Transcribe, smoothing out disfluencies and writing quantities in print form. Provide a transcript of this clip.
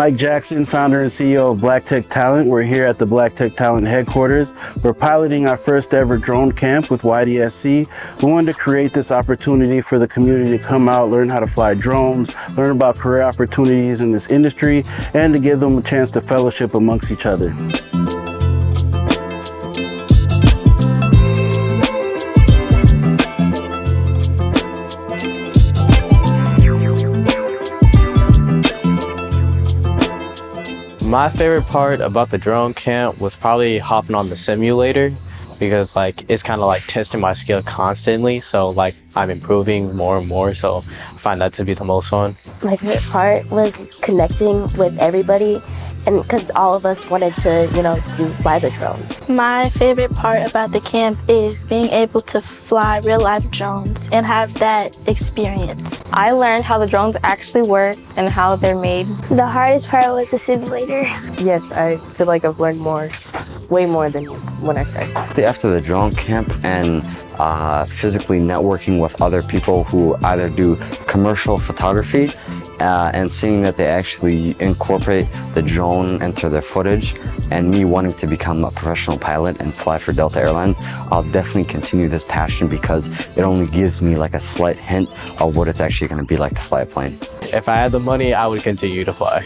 Mike Jackson, founder and CEO of Black Tech Talent. We're here at the Black Tech Talent headquarters. We're piloting our first ever drone camp with YDSC. We wanted to create this opportunity for the community to come out, learn how to fly drones, learn about career opportunities in this industry, and to give them a chance to fellowship amongst each other. My favorite part about the drone camp was probably hopping on the simulator because it's kind of testing my skill constantly. So I'm improving more and more. So I find that to be the most fun. My favorite part was connecting with everybody, and because all of us wanted to, fly the drones. My favorite part about the camp is being able to fly real-life drones and have that experience. I learned how the drones actually work and how they're made. The hardest part was the simulator. Yes, I feel like I've learned way more than when I started. After the drone camp and physically networking with other people who either do commercial photography and seeing that they actually incorporate the drone into their footage, and me wanting to become a professional pilot and fly for Delta Airlines, I'll definitely continue this passion because it only gives me a slight hint of what it's actually going to be like to fly a plane. If I had the money, I would continue to fly.